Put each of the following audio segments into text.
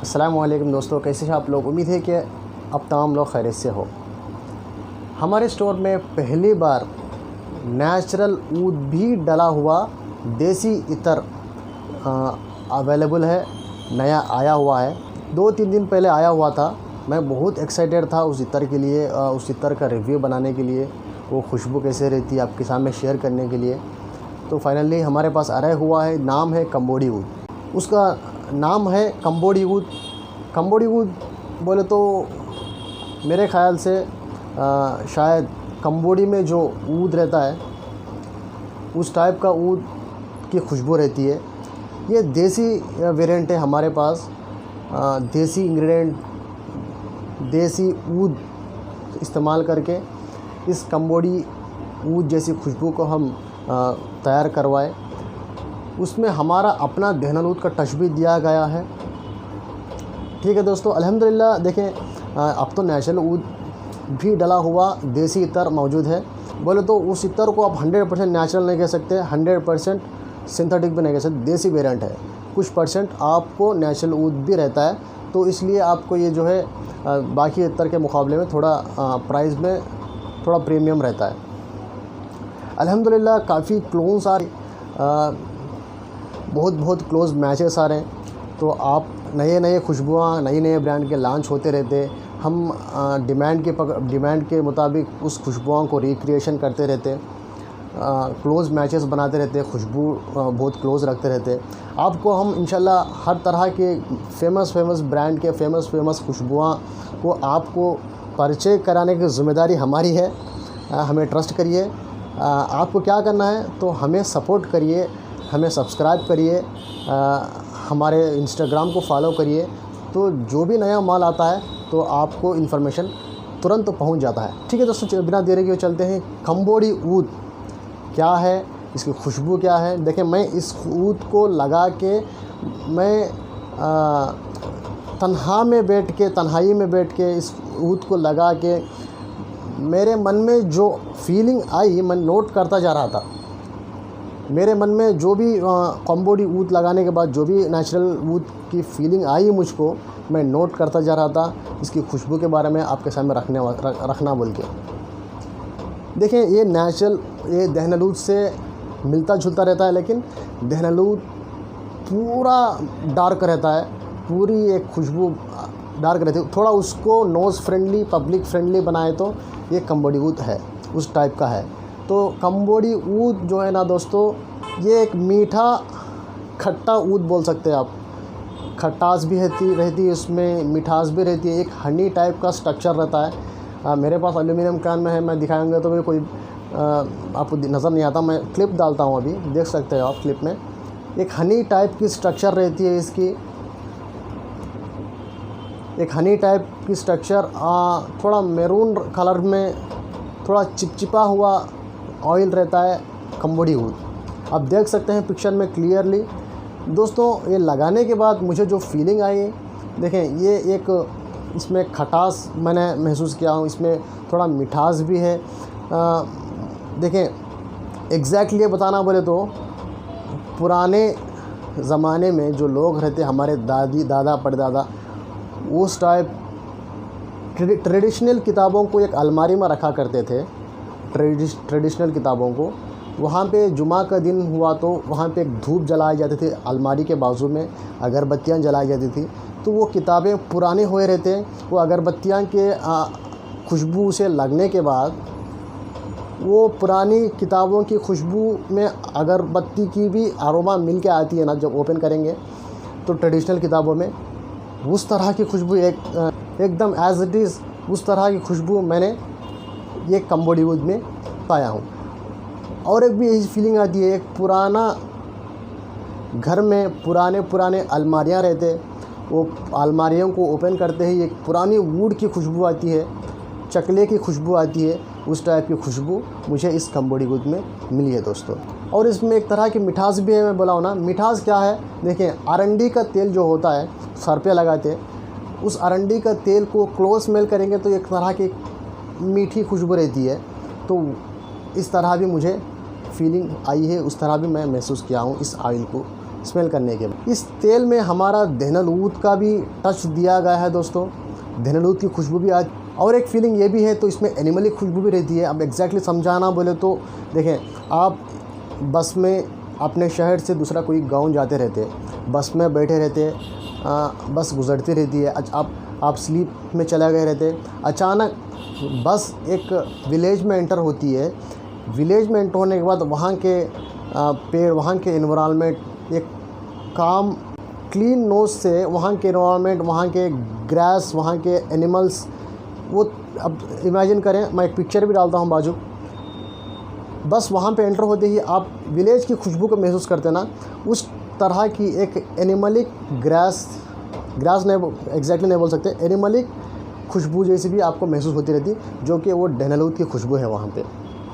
अस्सलामुअलैकुम दोस्तों, कैसे हैं आप लोग। उम्मीद है कि अब तमाम लोग खैरियत से हो। हमारे स्टोर में पहली बार नेचुरल ऊद भी डला हुआ देसी इत्र अवेलेबल है। नया आया हुआ है, 2-3 दिन पहले आया हुआ था। मैं बहुत एक्साइटेड था उस इत्र के लिए, उस इत्र का रिव्यू बनाने के लिए, वो खुशबू कैसे रहती है आपके सामने शेयर करने के लिए। तो फाइनली हमारे पास अराइव हुआ है। नाम है कंबोडी ऊद, उसका नाम है कंबोडी ऊद। कंबोडी ऊद बोले तो मेरे ख़्याल से शायद कंबोडी में जो ऊद रहता है उस टाइप का ऊद की खुशबू रहती है। ये देसी वेरिएंट है हमारे पास। देसी इंग्रेडिएंट, देसी ऊद इस्तेमाल करके इस कंबोडी ऊद जैसी खुशबू को हम तैयार करवाए। उसमें हमारा अपना देहनलूद का टच भी दिया गया है। ठीक है दोस्तों, अल्हम्दुलिल्लाह। देखें, अब तो नेचुरल ऊद भी डला हुआ देसी इत्र मौजूद है। बोले तो उस इत्र को आप 100% नेचुरल नहीं कह सकते, 100% सिंथेटिक भी नहीं कह सकते। देसी वेरिएंट है, कुछ परसेंट आपको नेचुरल ऊद भी रहता है। तो इसलिए आपको ये जो है बाकी इत्र के मुकाबले में थोड़ा प्राइस में थोड़ा प्रीमियम रहता है। अल्हम्दुलिल्लाह काफ़ी क्लोन्स आ रही, बहुत क्लोज मैचेस आ रहे हैं। तो आप नए खुशबुआँ, नए ब्रांड के लॉन्च होते रहते। हम डिमांड के मुताबिक उस खुशबुओं को रिक्रिएशन करते रहते, क्लोज़ मैचेस बनाते रहते, खुशबू बहुत क्लोज़ रखते रहते। आपको हम इंशाल्लाह हर तरह के फेमस ब्रांड के फेमस खुशबुआँ को आपको परिचय कराने की ज़िम्मेदारी हमारी है। हमें ट्रस्ट करिए। आपको क्या करना है, तो हमें सपोर्ट करिए, हमें सब्सक्राइब करिए, हमारे इंस्टाग्राम को फॉलो करिए। तो जो भी नया माल आता है तो आपको इन्फॉर्मेशन तुरंत पहुंच जाता है। ठीक है दोस्तों, बिना देरी के चलते हैं। कंबोडी ऊद क्या है, इसकी खुशबू क्या है। देखें, मैं इस ऊद को लगा के मैं तन्हाई में बैठ के इस ऊद को लगा के मेरे मन में जो फीलिंग आई मैं नोट करता जा रहा था। मेरे मन में जो भी कंबोडी ऊद लगाने के बाद जो भी नेचुरल ऊद की फीलिंग आई मुझको, मैं नोट करता जा रहा था। इसकी खुशबू के बारे में आपके सामने रखना बोल के। देखें, ये नेचुरल, ये देहनलूद से मिलता जुलता रहता है, लेकिन देहनलूद पूरा डार्क रहता है, पूरी एक खुशबू डार्क रहती है। थोड़ा उसको नोज़ फ्रेंडली, पब्लिक फ्रेंडली बनाए तो ये कंबोडी ऊद है, उस टाइप का है। तो कंबोडी ऊद जो है ना दोस्तों, ये एक मीठा खट्टा ऊद बोल सकते हैं आप। खटास भी रहती है, उसमें मिठास भी रहती है। एक हनी टाइप का स्ट्रक्चर रहता है। मेरे पास एल्यूमिनियम कैन में है, मैं दिखाऊंगा तो कोई आपको नज़र नहीं आता। मैं क्लिप डालता हूँ, अभी देख सकते हो आप क्लिप में। एक हनी टाइप की स्ट्रक्चर रहती है इसकी, एक हनी टाइप की स्ट्रक्चर। थोड़ा मैरून कलर में थोड़ा चिपचिपा हुआ ऑयल रहता है कंबोडी ऊद। आप देख सकते हैं पिक्चर में क्लियरली। दोस्तों, ये लगाने के बाद मुझे जो फीलिंग आई, देखें, ये एक इसमें खटास मैंने महसूस किया हूँ, इसमें थोड़ा मिठास भी है। देखें, एग्जैक्टली बताना बोले तो पुराने ज़माने में जो लोग रहते, हमारे दादा परदादा, उस टाइप ट्रेडिशनल किताबों को एक अलमारी में रखा करते थे। ट्रेडिशनल किताबों को वहाँ पे जुमा का दिन हुआ तो वहाँ पे एक धूप जलाई जाती थी, अलमारी के बाजू में अगरबत्तियाँ जलाई जाती थी। तो वो किताबें पुराने हुए रहते, वो अगरबत्तियाँ के खुशबू से लगने के बाद वो पुरानी किताबों की खुशबू में अगरबत्ती की भी अरोमा मिल के आती है ना, जब ओपन करेंगे तो ट्रेडिशनल किताबों में उस तरह की खुशबू एकदम एज इट इज़ उस तरह की खुशबू मैंने ये कंबोडी ऊद में पाया हूँ। और एक भी यही फीलिंग आती है, एक पुराना घर में पुराने अलमारियाँ रहते, वो अलमारियों को ओपन करते ही एक पुरानी वुड की खुशबू आती है, चकले की खुशबू आती है। उस टाइप की खुशबू मुझे इस कंबोडी ऊद में मिली है दोस्तों। और इसमें एक तरह की मिठास भी है। मैं बोला हूँ ना, मिठास क्या है। देखिए, अरंडी का तेल जो होता है सर पे लगाते, उस अरंडी का तेल को क्लोज स्मेल करेंगे तो एक तरह की मीठी खुशबू रहती है। तो इस तरह भी मुझे फीलिंग आई है, उस तरह भी मैं महसूस किया हूँ इस ऑयल को स्मेल करने के बाद। इस तेल में हमारा देहनल ऊद का भी टच दिया गया है दोस्तों, देहनल ऊद की खुशबू भी आज, और एक फीलिंग ये भी है तो इसमें एनिमली खुशबू भी रहती है। अब एग्जैक्टली समझाना बोले तो देखें, आप बस में अपने शहर से दूसरा कोई गांव जाते रहते, बस में बैठे रहते, बस गुजरती रहती है, आप स्लीप में चले गए रहते, अचानक बस एक विलेज में एंटर होती है। विलेज में एंटर होने के बाद वहाँ के पेड़, वहाँ के एनवायरनमेंट एक काम क्लीन नोज से वहाँ के एनवायरनमेंट, वहाँ के ग्रास, वहाँ के एनिमल्स, वो अब इमेजिन करें, मैं एक पिक्चर भी डालता हूँ बाजू। बस वहाँ पे एंटर होते ही आप विलेज की खुशबू को महसूस करते ना, उस तरह की एक एनिमलिक ग्रास नहीं, एग्जैक्टली नहीं बोल सकते, एनिमलिक खुशबू जैसी भी आपको महसूस होती रहती, जो कि वो देहनल ऊद की खुशबू है वहाँ पे।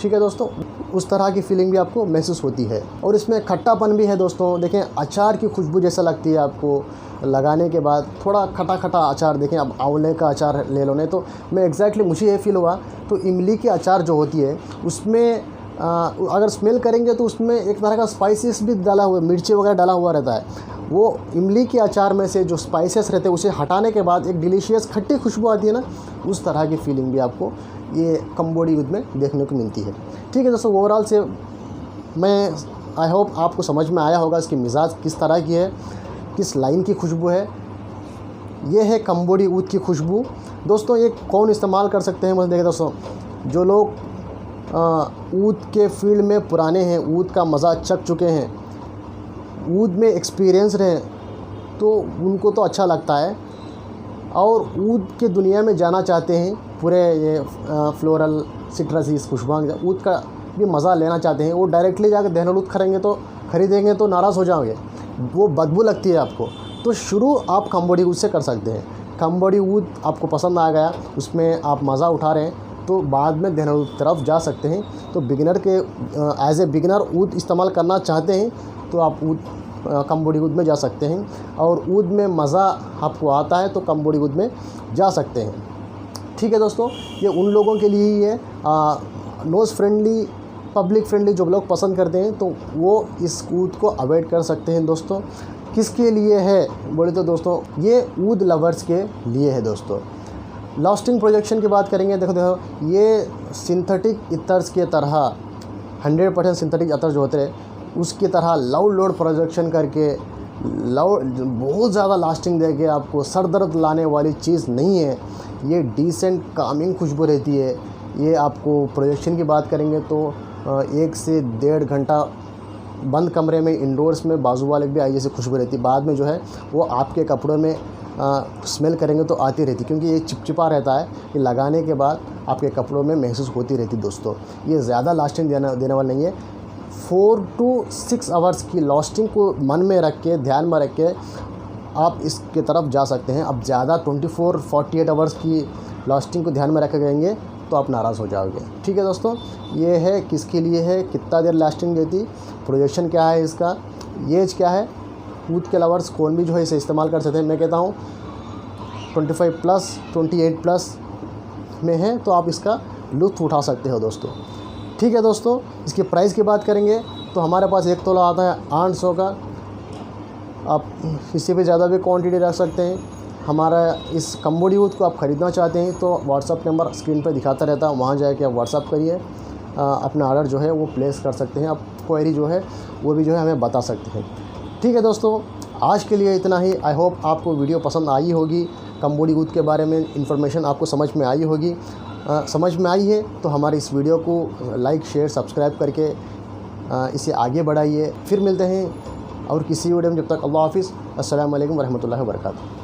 ठीक है दोस्तों, उस तरह की फीलिंग भी आपको महसूस होती है। और इसमें खट्टापन भी है दोस्तों। देखें, अचार की खुशबू जैसा लगती है आपको लगाने के बाद, थोड़ा खटा खटा अचार। देखें, अब आंवले का अचार ले लो, नहीं तो मैं एग्जैक्टली मुझे ये फील हुआ तो इमली की अचार जो होती है उसमें अगर स्मेल करेंगे तो उसमें एक तरह का स्पाइसेस भी डाला हुआ, मिर्ची वगैरह डाला हुआ रहता है। वो इमली के अचार में से जो स्पाइसेस रहते हैं उसे हटाने के बाद एक डिलीशियस खट्टी खुशबू आती है ना, उस तरह की फीलिंग भी आपको ये कंबोडी ऊद में देखने को मिलती है। ठीक है दोस्तों, ओवरऑल से मैं आई होप आपको समझ में आया होगा इसकी मिजाज किस तरह की है, किस लाइन की खुशबू है। ये है कंबोडी ऊद की खुशबू दोस्तों। ये कौन इस्तेमाल कर सकते हैं मुझे देखें दोस्तों, जो लोग ऊद के फील्ड में पुराने हैं, ऊद का मज़ा चख चुके हैं, ऊद में एक्सपीरियंस रहे, तो उनको तो अच्छा लगता है। और ऊद के दुनिया में जाना चाहते हैं, पूरे ये फ्लोरल सिट्रसीस खुशबू ऊद का भी मज़ा लेना चाहते हैं, वो डायरेक्टली जाकर देहनल ऊद खरीदेंगे तो नाराज़ हो जाओगे, वो बदबू लगती है आपको। तो शुरू आप कंबोडी ऊद से कर सकते हैं। कंबोडी ऊद आपको पसंद आ गया, उसमें आप मज़ा उठा रहे हैं, तो बाद में देहनल ऊद तरफ जा सकते हैं। तो बिगिनर के एज ए बिगिनर ऊद इस्तेमाल करना चाहते हैं तो आप कंबोडी ऊद में जा सकते हैं, और ऊद में मज़ा आपको आता है तो कंबोडी ऊद में जा सकते हैं। ठीक है दोस्तों, ये उन लोगों के लिए ही है, नोज़ फ्रेंडली, पब्लिक फ्रेंडली जो लोग पसंद करते हैं तो वो इस ऊद को अवॉइड कर सकते हैं दोस्तों। किसके लिए है बोले तो दोस्तों, ये ऊद लवर्स के लिए है दोस्तों। लास्टिंग प्रोजेक्शन की बात करेंगे, देखो ये सिंथेटिक इतर्स के तरह 100% सिंथेटिक इतर जो होते हैं उसकी तरह लाउड लोड प्रोजेक्शन करके बहुत ज़्यादा लास्टिंग देके आपको सर दर्द लाने वाली चीज़ नहीं है। ये डिसेंट कामिंग खुशबू रहती है। ये आपको प्रोजेक्शन की बात करेंगे तो 1 से 1.5 घंटा बंद कमरे में इंडोर्स में बाजू वाले भी आई जैसी खुशबू रहती है। बाद में जो है वो आपके कपड़ों में स्मेल करेंगे तो आती रहती, क्योंकि ये चिपचिपा रहता है, ये लगाने के बाद आपके कपड़ों में महसूस होती रहती दोस्तों। ये ज़्यादा लास्टिंग देने वाला नहीं है। 4 to 6 आवर्स की लास्टिंग को मन में रख के, ध्यान में रख के आप इसके तरफ जा सकते हैं। अब ज़्यादा 24-48 आवर्स की लास्टिंग को ध्यान में रख के गएंगे तो आप नाराज़ हो जाओगे। ठीक है दोस्तों, ये है किसके लिए है, कितना देर लास्टिंग देती, प्रोजेक्शन क्या है इसका, एज क्या है। ऊद के लवर्स कौन भी जो है इसे इस्तेमाल कर सकते हैं। मैं कहता हूँ 25+, 28+ में है तो आप इसका लुत्फ़ उठा सकते हो दोस्तों। ठीक है दोस्तों, इसकी प्राइस की बात करेंगे तो हमारे पास 1 तोला आता है 800 का। आप इससे भी ज़्यादा भी क्वांटिटी रख सकते हैं। हमारा इस कंबोडी ऊद को आप ख़रीदना चाहते हैं तो व्हाट्सअप नंबर स्क्रीन पर दिखाता रहता है, वहाँ जाके आप व्हाट्सअप करिए, अपना ऑर्डर जो है वो प्लेस कर सकते हैं। आप क्वेरी जो है वो भी जो है हमें बता सकते हैं। ठीक है दोस्तों, आज के लिए इतना ही। आई होप आपको वीडियो पसंद आई होगी, कंबोडी ऊद के बारे में इन्फॉर्मेशन आपको समझ में आई होगी। समझ में आई है तो हमारे इस वीडियो को लाइक, शेयर, सब्सक्राइब करके इसे आगे बढ़ाइए। फिर मिलते हैं और किसी वीडियो में, जब तक अल्लाह हाफ़िज़। अस्सलामु अलैकुम वरहमतुल्लाहि वबरकातुहू।